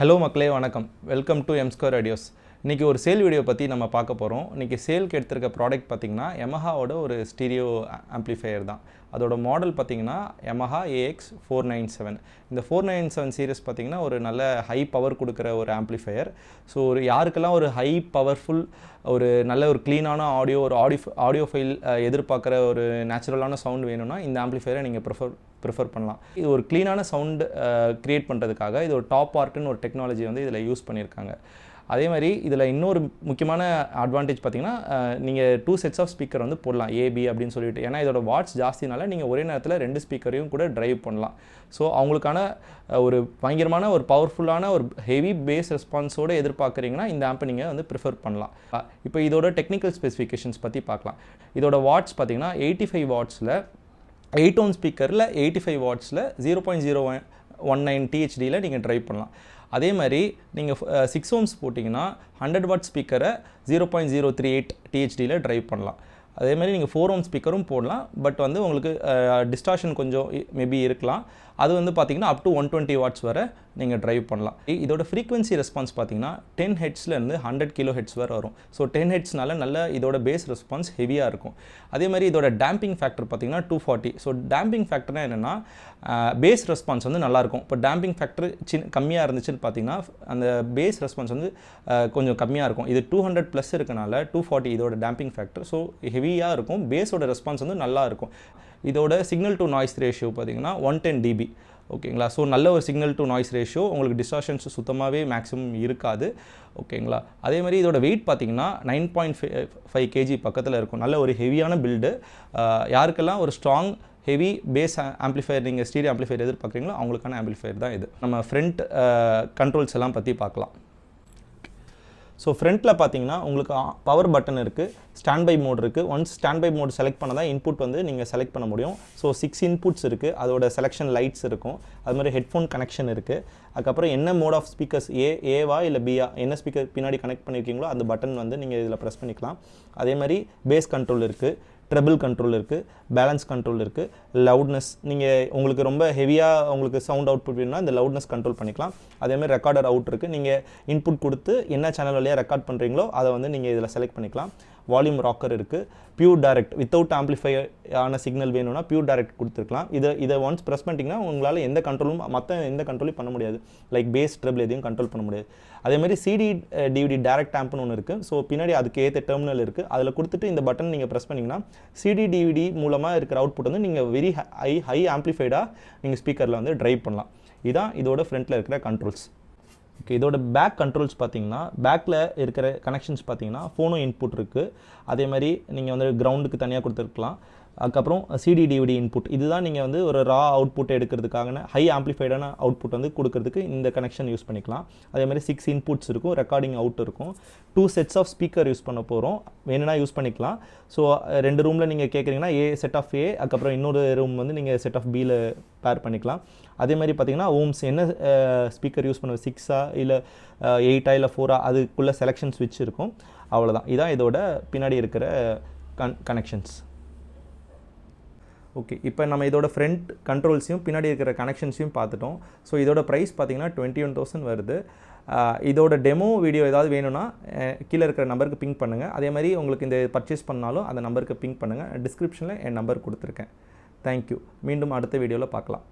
Hello மக்களே வணக்கம். Welcome to M square audios. இன்றைக்கி ஒரு சேல் வீடியோ பற்றி நம்ம பார்க்க போகிறோம். இன்றைக்கி சேலுக்கு எடுத்திருக்க ப்ராடக்ட் பார்த்திங்கன்னா யமஹாவோட ஒரு ஸ்டீரியோ ஆம்ப்ளிஃபையர் தான். அதோட மாடல் பார்த்திங்கன்னா யமஹா AX497. இந்த 497 சீரிஸ் பார்த்திங்கன்னா ஒரு நல்ல ஹை பவர் கொடுக்குற ஒரு ஆம்ப்ளிஃபையர். ஸோ ஒரு யாருக்கெல்லாம் ஒரு ஹை பவர்ஃபுல் ஒரு நல்ல ஒரு க்ளீனான ஒரு ஆடியோ ஃபைல் எதிர்பார்க்குற ஒரு நேச்சுரலான சவுண்ட் வேணும்னா இந்த ஆம்ப்ளிஃபையரை நீங்கள் ப்ரிஃபர் பண்ணலாம். இது ஒரு க்ளீனான சவுண்டு க்ரியேட் பண்ணுறதுக்காக இது ஒரு டாப் ஆர்ட்னு ஒரு டெக்னாலஜி வந்து இதில் யூஸ் பண்ணியிருக்காங்க. அதே மாதிரி இதில் இன்னொரு முக்கியமான அட்வான்டேஜ் பார்த்திங்கன்னா நீங்கள் 2 sets ஆஃப் ஸ்பீக்கர் வந்து போடலாம் ஏபி அப்படின்னு சொல்லிட்டு. ஏன்னா இதோட வாட்ஸ் ஜாஸ்தினால நீங்கள் ஒரே நேரத்தில் 2 ஸ்பீக்கரையும் கூட ட்ரைவ் பண்ணலாம். ஸோ அவங்களுக்கான ஒரு பயங்கரமான ஒரு பவர்ஃபுல்லான ஒரு ஹெவி பேஸ் ரெஸ்பான்ஸோடு எதிர்பார்க்குறீங்கன்னா இந்த ஆம்பை நீங்கள் வந்து ப்ரிஃபர் பண்ணலாம். இப்போ இதோட டெக்னிக்கல் ஸ்பெசிஃபிகேஷன்ஸ் பற்றி பார்க்கலாம். இதோட வாட்ஸ் பார்த்திங்கன்னா 85 வாட்ஸில் 8 ohm ஸ்பீக்கரில் 85 வாட்ஸில் 0.019 THDயில் நீங்கள் ட்ரைவ் பண்ணலாம். அதே மாதிரி நீங்கள் 6 ohms போட்டிங்கன்னா 100 watt ஸ்பீக்கரை 0.038 THDயில் ட்ரைவ் பண்ணலாம். அதே மாதிரி நீங்கள் 4 ohm ஸ்பீக்கரும் போடலாம். பட் வந்து உங்களுக்கு டிஸ்டார்ஷன் கொஞ்சம் மேபி இருக்கலாம். அது வந்து பார்த்திங்கன்னா அப் டு 120 watts வரை நீங்கள் ட்ரைவ் பண்ணலாம். இதோட ஃப்ரீக்வன்சி ரெஸ்பான்ஸ் பார்த்திங்கன்னா 10 ஹெட்ஸ்லேருந்து 100 kHz வரை வரும். ஸோ 10 ஹெட்ஸ்னால நல்ல இதோட பேஸ் ரெஸ்பான்ஸ் ஹெவியாக இருக்கும். அதே மாதிரி இதோட டேம்பிங் ஃபேக்டர் பார்த்திங்கன்னா 240. ஸோ டேம்பிங் ஃபேக்டர்னா என்னென்னா பேஸ் ரெஸ்பான்ஸ் வந்து நல்லாயிருக்கும். இப்போ டேம்பிங் ஃபேக்டர் கம்மியாக இருந்துச்சுன்னு பார்த்திங்கன்னா அந்த பேஸ் ரெஸ்பான்ஸ் வந்து கொஞ்சம் கம்மியாக இருக்கும். இது 200+ இருக்கனால 240 இதோட டேம்பிங் ஃபேக்டர். ஸோ ஹெவியாக இருக்கும். பேஸோட ரெஸ்பான்ஸ் வந்து நல்லா இருக்கும். இதோட சிக்னல் டு நாய்ஸ் ரேஷியோ பார்த்திங்கன்னா 110 dB. ஓகேங்களா. ஸோ நல்ல ஒரு சிக்னல் டு நாய்ஸ் ரேஷியோ, உங்களுக்கு டிஸ்டார்ஷன்ஸ் சுத்தமாகவே மேக்ஸிமம் இருக்காது. ஓகேங்களா. அதே மாதிரி இதோட வெயிட் பார்த்திங்கன்னா 9.5 kg பக்கத்தில் இருக்கும். நல்ல ஒரு ஹெவியான பில்டு. யாருக்கெல்லாம் ஒரு ஸ்ட்ராங் ஹெவி பேஸ் ஆம்ப்ளிஃபையர் நீங்கள் ஸ்டீரியோ ஆம்ப்ளிஃபையர் எதிர்பார்க்குறீங்களோ அவங்களுக்கான ஆம்ப்ளிஃபையர் தான் இது. நம்ம ஃப்ரண்ட் கண்ட்ரோல்ஸ் எல்லாம் பற்றி பார்க்கலாம். ஸோ ஃப்ரண்ட்டில் பார்த்தீங்கன்னா உங்களுக்கு பவர் பட்டன் இருக்குது, ஸ்டாண்ட் பை மோட் இருக்குது. Once stand by mode select பண்ண தான் இன்புட் வந்து நீங்கள் செலக்ட் பண்ண முடியும். ஸோ 6 இன்புட்ஸ் இருக்குது. அதோட செலெக்ஷன் லைட்ஸ் இருக்கும். அது மாதிரி ஹெட்ஃபோன் கனெக்ஷன் இருக்குது. அதுக்கப்புறம் என்ன மோட் ஆஃப் ஸ்பீக்கர்ஸ் ஏவா இல்லை பியா என்ன ஸ்பீக்கர் பின்னாடி கனெக்ட் பண்ணியிருக்கீங்களோ அந்த பட்டன் வந்து நீங்கள் இதில் ப்ரெஸ் பண்ணிக்கலாம். அதே மாதிரி பேஸ் கண்ட்ரோல் இருக்குது, ட்ரெபிள் கண்ட்ரோல் இருக்குது, பேலன்ஸ் கண்ட்ரோல் இருக்குது, லவுட்னஸ் நீங்கள் உங்களுக்கு ரொம்ப ஹெவியாக உங்களுக்கு சவுண்ட் அவுட்புட் வேணும்னா இந்த லவுட்னஸ் கண்ட்ரோல் பண்ணிக்கலாம். அதேமாதிரி ரெக்கார்டர் அவுட் இருக்குது. நீங்கள் இன்புட் கொடுத்து என்ன சேனல் வழியாக ரெக்கார்ட் பண்ணுறீங்களோ அதை வந்து நீங்கள் இதில் செலக்ட் பண்ணிக்கலாம். வால்யூம் ராக்கர் இருக்குது. பியூர் டைரக்ட் வித்தவுட் ஆம்ப்ளிஃபையர் ஆன சிக்னல் வேணும்னா பியூர் டைரக்ட் கொடுத்துருக்கலாம். இதை ஒன்ஸ் ப்ரெஸ் பண்ணிட்டீங்கன்னா உங்களால் எந்த கண்ட்ரோலும் மற்ற எந்த கண்ட்ரோலையும் பண்ண முடியாது. லைக் பேஸ் ட்ரெபிள் எதையும் கண்ட்ரோல் பண்ண முடியாது. அதேமாதிரி CD DVD டைரக்ட் ஆம்ப்னு ஒன்று இருக்குது. ஸோ பின்னாடி அதுக்கு ஏற்ற டெர்மினல் இருக்குது. அதில் கொடுத்துட்டு இந்த பட்டன் நீங்கள் ப்ரெஸ் பண்ணிங்கன்னா CD DVD மூலமாக இருக்கிற அவுட்புட் வந்து நீங்கள் வெரி ஹை ஆம்ப்ளிஃபைடாக நீங்கள் ஸ்பீக்கரில் வந்து ட்ரைவ் பண்ணலாம். இதுதான் இதோட ஃப்ரண்ட்டில் இருக்கிற கண்ட்ரோல்ஸ். ஓகே. இதோட பேக் கண்ட்ரோல்ஸ் பார்த்தீங்கன்னா பேக்கில் இருக்கிற கனெக்ஷன்ஸ் பார்த்தீங்கன்னா ஃபோனோ இன்புட் இருக்குது. அதே மாதிரி நீங்கள் வந்து கிரவுண்டுக்கு தனியாக கொடுத்துருக்கலாம். அதுக்கப்புறம் CD DVD இன்புட் இதுதான் நீங்கள் வந்து ஒரு ரா அவுட்புட் எடுக்கிறதுக்காக ஹை ஆம்ப்ளிஃபைடான அவுட்புட் வந்து கொடுக்கறதுக்கு இந்த கனெக்ஷன் யூஸ் பண்ணிக்கலாம். அதே மாதிரி 6 இன்புட்ஸ் இருக்கும், ரெக்கார்டிங் அவுட் இருக்கும். 2 sets ஆஃப் ஸ்பீக்கர் யூஸ் பண்ண போகிறோம். வேணும்னா யூஸ் பண்ணிக்கலாம். ஸோ 2 ரூமில் நீங்கள் கேட்குறீங்கன்னா செட் ஆஃப் A, அதுக்கப்புறம் இன்னொரு ரூம் வந்து நீங்கள் செட் ஆஃப் Bயில் பேர் பண்ணிக்கலாம். அதே மாதிரி பார்த்தீங்கன்னா ஓம்ஸ் என்ன ஸ்பீக்கர் யூஸ் பண்ணுவோம், 6ஆ இல்லை 8ஆ இல்லை 4ஆ அதுக்குள்ளே செலெக்ஷன் ஸ்விட்ச் இருக்கும். அவ்வளோதான். இதான் இதோட பின்னாடி இருக்கிற கனெக்ஷன்ஸ். ஓகே. இப்போ நம்ம இதோட ஃப்ரண்ட் கண்ட்ரோல்ஸையும் பின்னாடி இருக்கிற கனெக்ஷன்ஸையும் பார்த்துட்டோம். ஸோ இதோட ப்ரைஸ் பார்த்திங்கன்னா 21,000 வருது. இதோட டெமோ வீடியோ ஏதாவது வேணும்னா கீழே இருக்கிற நம்பருக்கு பிங்க் பண்ணுங்கள். அதே மாதிரி உங்களுக்கு இந்த பர்ச்சேஸ் பண்ணாலும் அந்த நம்பருக்கு பிங்க் பண்ணுங்கள். டிஸ்கிரிப்ஷனில் என் நம்பர் கொடுத்துருக்கேன். தேங்க்யூ. மீண்டும் அடுத்த வீடியோவில் பார்க்கலாம்.